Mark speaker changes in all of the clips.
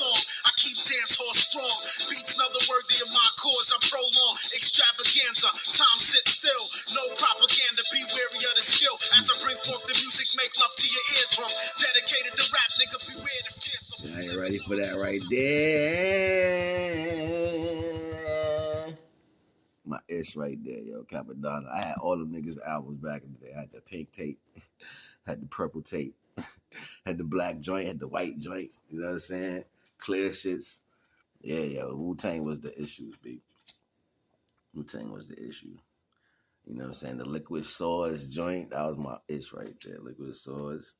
Speaker 1: song. I keep dance hall strong. Beats another worthy of my cause. I prolong extravaganza. Time sits still. No propaganda. Be wary of the skill. As I bring forth the music, make love to your eardrum. Dedicated to rap, nigga. Beware the fearsome.
Speaker 2: Now you ready for that right there? My ish right there, yo, Capadonna. I had all them niggas' albums back in the day. I had the pink tape, had the purple tape, had the black joint, had the white joint. You know what I'm saying? Clear shits. Yeah, yo, Wu-Tang was the issue, B. Wu-Tang was the issue. You know what I'm saying? The Liquid Swords joint, that was my ish right there. Liquid Swords.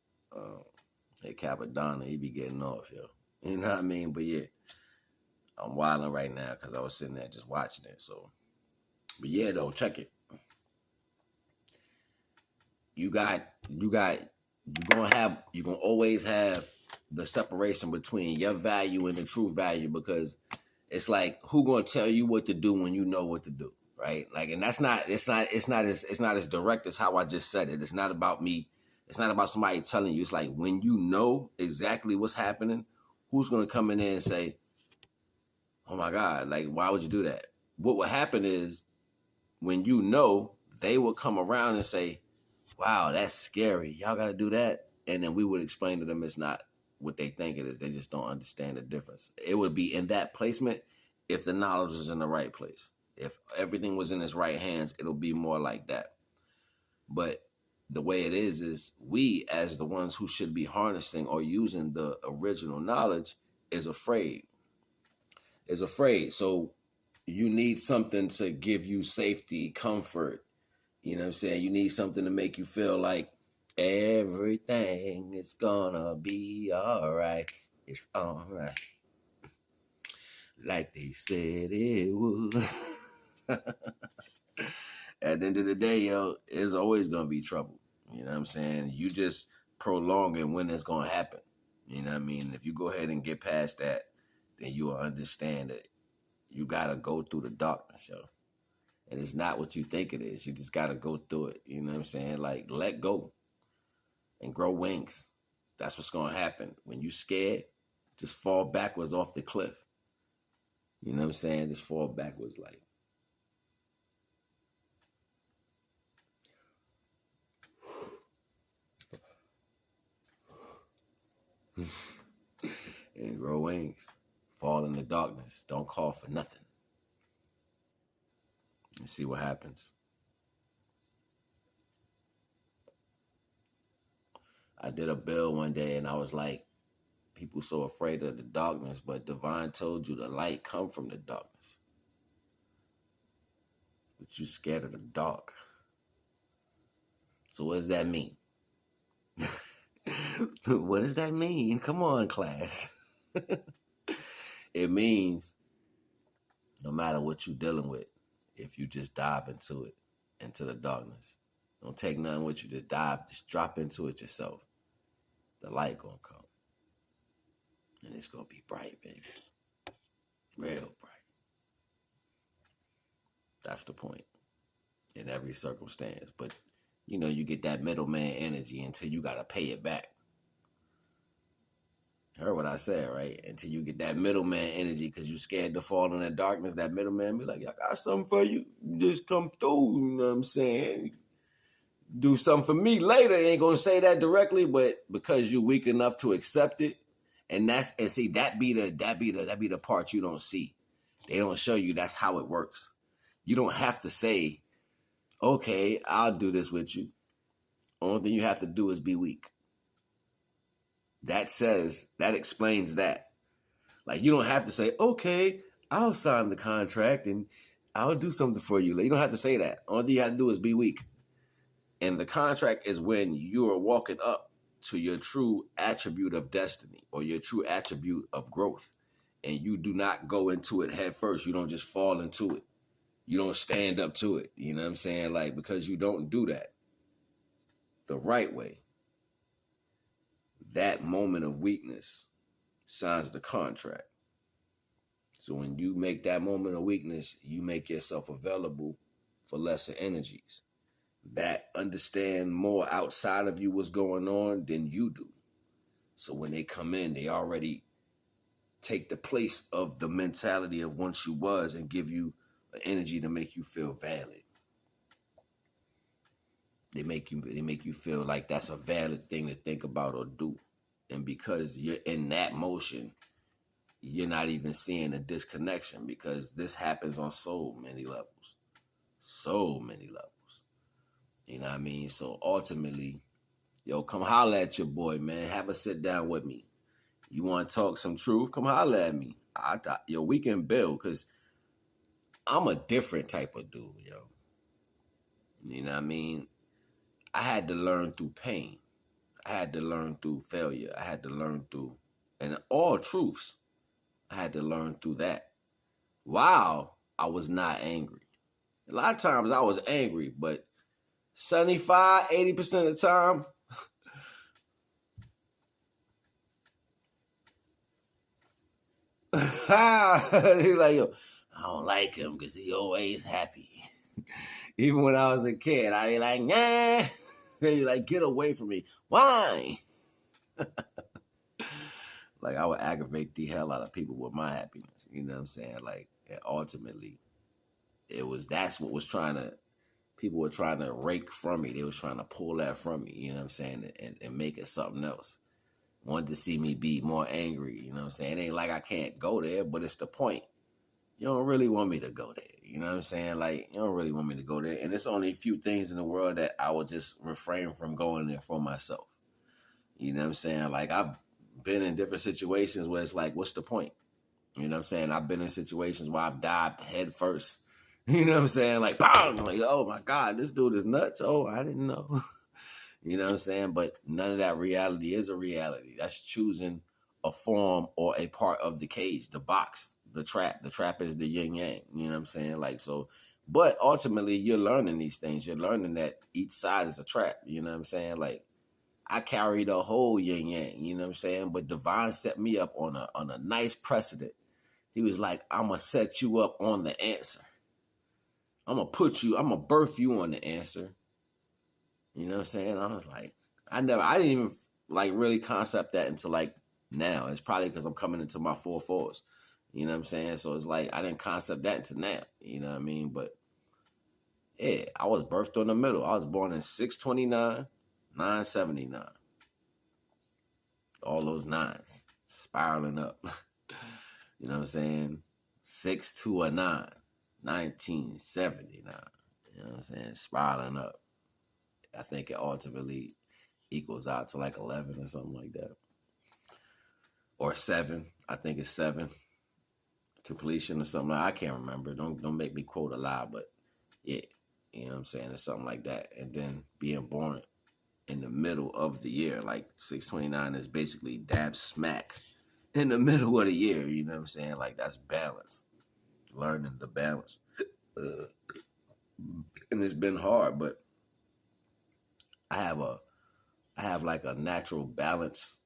Speaker 2: Hey, Capadonna, he be getting off, yo. You know what I mean? But yeah, I'm wilding right now because I was sitting there just watching it, so. But yeah, though, check it. You're gonna always have the separation between your value and the true value, because it's like, who gonna tell you what to do when you know what to do, right? Like, and it's not as direct as how I just said it. It's not about me. It's not about somebody telling you. It's like, when you know exactly what's happening, who's gonna come in there and say, "Oh my God, like, why would you do that?" What will happen is, when you know, they will come around and say, "Wow, that's scary. Y'all got to do that." And then we would explain to them it's not what they think it is. They just don't understand the difference. It would be in that placement if the knowledge was in the right place. If everything was in its right hands, it'll be more like that. But the way it is we, as the ones who should be harnessing or using the original knowledge, is afraid. So you need something to give you safety, comfort. You know what I'm saying? You need something to make you feel like everything is gonna be all right. It's all right. Like they said it would. At the end of the day, yo, it's always gonna be trouble. You know what I'm saying? You just prolonging when it's gonna happen. You know what I mean? If you go ahead and get past that, then you will understand that you gotta go through the darkness, yo. And it's not what you think it is. You just gotta go through it. You know what I'm saying? Like, let go and grow wings. That's what's gonna happen. When you scared, just fall backwards off the cliff. You know what I'm saying? Just fall backwards like. And grow wings. Fall in the darkness. Don't call for nothing. And see what happens. I did a bill one day and I was like, people so afraid of the darkness, but Divine told you the light come from the darkness. But you scared of the dark. So what does that mean? What does that mean? Come on, class. It means no matter what you're dealing with, if you just dive into it, into the darkness, don't take nothing with you, just drop into it yourself. The light gonna come. And it's gonna be bright, baby. Real bright. That's the point. In every circumstance. But, you know, you get that middleman energy until you gotta pay it back. Heard what I said, right? Until you get that middleman energy because you're scared to fall in the darkness. That middleman be like, I got something for you. Just come through, you know what I'm saying? Do something for me later. Ain't gonna say that directly, but because you're weak enough to accept it, see, that be the part you don't see. They don't show you that's how it works. You don't have to say, okay, I'll do this with you. Only thing you have to do is be weak. That explains that. Like, you don't have to say, okay, I'll sign the contract and I'll do something for you. Like, you don't have to say that. Only thing you have to do is be weak. And the contract is when you are walking up to your true attribute of destiny or your true attribute of growth. And you do not go into it head first. You don't just fall into it. You don't stand up to it. You know what I'm saying? Like, because you don't do that the right way. That moment of weakness signs the contract. So when you make that moment of weakness, you make yourself available for lesser energies that understand more outside of you what's going on than you do. So when they come in, they already take the place of the mentality of once you was and give you an energy to make you feel valid. They make you feel like that's a valid thing to think about or do. And because you're in that motion, you're not even seeing a disconnection, because this happens on so many levels. So many levels. You know what I mean? So ultimately, yo, come holler at your boy, man. Have a sit down with me. You want to talk some truth? Come holler at me. Yo, we can build, because I'm a different type of dude, yo. You know what I mean? I had to learn through pain. I had to learn through failure. I had to learn through, and all truths, I had to learn through that while I was not angry. A lot of times I was angry, but 75, 80% of the time, he like, yo, I don't like him because he always happy. Even when I was a kid, I'd be like, nah. They'd be like, get away from me. Why? Like, I would aggravate the hell out of people with my happiness. You know what I'm saying? Like, ultimately, that's what was people were trying to rake from me. They was trying to pull that from me, you know what I'm saying, and make it something else. Wanted to see me be more angry, you know what I'm saying? It ain't like I can't go there, but it's the point. You don't really want me to go there, you know what I'm saying? Like, you don't really want me to go there. And there's only a few things in the world that I would just refrain from going there for myself. You know what I'm saying? Like, I've been in different situations where it's like, what's the point? You know what I'm saying? I've been in situations where I've dived head first. You know what I'm saying? Like, bang! Like, oh my God, this dude is nuts. Oh, I didn't know. You know what I'm saying? But none of that reality is a reality. That's choosing a form or a part of the cage, the box, the trap. The trap is the yin yang. You know what I'm saying? Like, so, but ultimately you're learning these things. You're learning that each side is a trap. You know what I'm saying? Like, I carry the whole yin yang, you know what I'm saying? But Divine set me up on a nice precedent. He was like, I'm going to set you up on the answer. I'm going to birth you on the answer. You know what I'm saying? I was like, I didn't even like really concept that until like now. It's probably because I'm coming into my 4/4s. You know what I'm saying? So it's like, I didn't concept that until now. You know what I mean? But yeah, I was birthed on the middle. I was born in 629, 979. All those nines spiraling up. You know what I'm saying? 6 to a 9, 1979. You know what I'm saying? Spiraling up. I think it ultimately equals out to like 11 or something like that. Or 7. I think it's 7. Completion or something. I can't remember. Don't make me quote a lie, but yeah. You know what I'm saying? It's something like that. And then being born in the middle of the year, like 629 is basically dab smack in the middle of the year. You know what I'm saying? Like, that's balance. Learning the balance. And it's been hard, but I have like a natural balance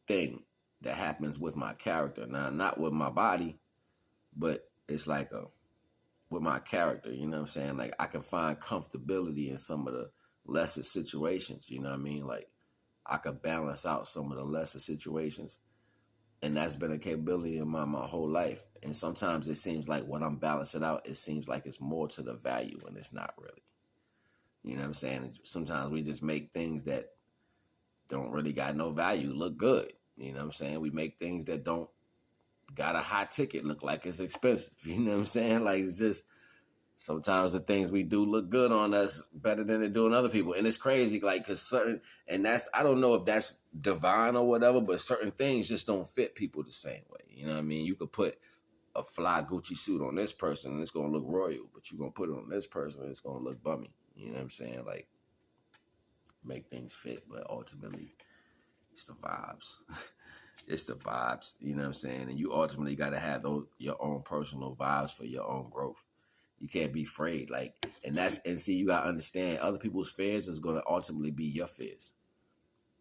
Speaker 2: thing that happens with my character. Now, not with my body, but it's like with my character, you know what I'm saying? Like, I can find comfortability in some of the lesser situations, you know what I mean? Like, I could balance out some of the lesser situations. And that's been a capability in my whole life. And sometimes it seems like when I'm balancing out, it seems like it's more to the value, and it's not really. You know what I'm saying? Sometimes we just make things that don't really got no value look good. You know what I'm saying? We make things that don't got a high ticket look like it's expensive. You know what I'm saying? Like, it's just sometimes the things we do look good on us better than they do on other people. And it's crazy, like, because I don't know if that's divine or whatever, but certain things just don't fit people the same way. You know what I mean? You could put a fly Gucci suit on this person and it's going to look royal, but you're going to put it on this person and it's going to look bummy. You know what I'm saying? Like, make things fit, but ultimately, it's the vibes. It's the vibes, you know what I'm saying? And you ultimately got to have your own personal vibes for your own growth. You can't be afraid, like, and see, you got to understand, other people's fears is going to ultimately be your fears.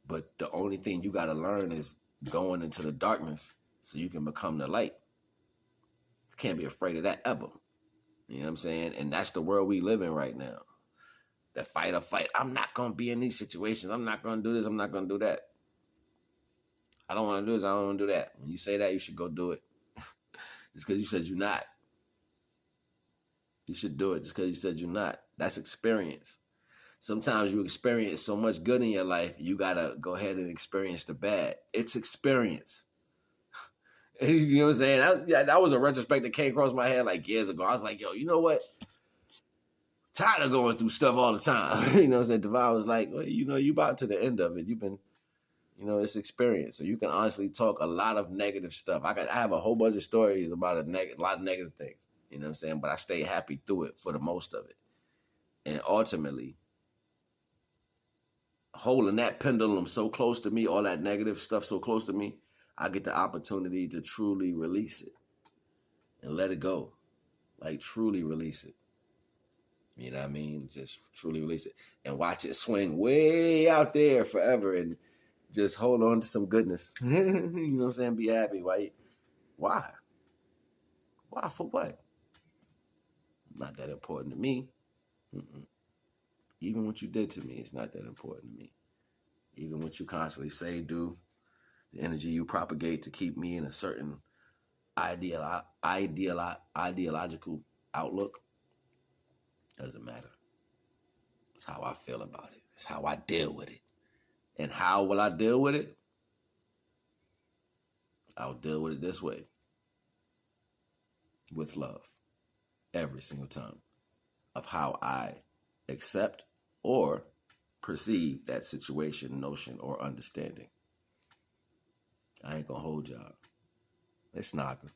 Speaker 2: But the only thing you got to learn is going into the darkness so you can become the light. You can't be afraid of that ever. You know what I'm saying? And that's the world we live in right now. The fight or fight. I'm not going to be in these situations. I'm not going to do this. I'm not going to do that. I don't want to do this. I don't want to do that. When you say that, you should go do it. Just because you said you're not. You should do it just because you said you're not. That's experience. Sometimes you experience so much good in your life, you got to go ahead and experience the bad. It's experience. You know what I'm saying? That was a retrospect that came across my head like years ago. I was like, yo, you know what? Tired of going through stuff all the time. You know what I'm saying? Devon was like, well, you know, you about to the end of it. You've been, you know, it's experience. So you can honestly talk a lot of negative stuff. I have a whole bunch of stories about a lot of negative things. You know what I'm saying? But I stay happy through it for the most of it. And ultimately, holding that pendulum so close to me, all that negative stuff so close to me, I get the opportunity to truly release it and let it go. Like, truly release it. You know what I mean? Just truly release it and watch it swing way out there forever and just hold on to some goodness. You know what I'm saying? Be happy. Why? Why for what? Not that important to me. Mm-mm. Even what you did to me, it's not that important to me. Even what you constantly say, do, the energy you propagate to keep me in a certain ideological outlook, doesn't matter. It's how I feel about it. It's how I deal with it. And how will I deal with it? I'll deal with it this way. With love. Every single time. Of how I accept or perceive that situation, notion, or understanding. I ain't gonna hold y'all. It's NAGA.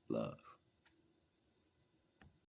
Speaker 2: Love.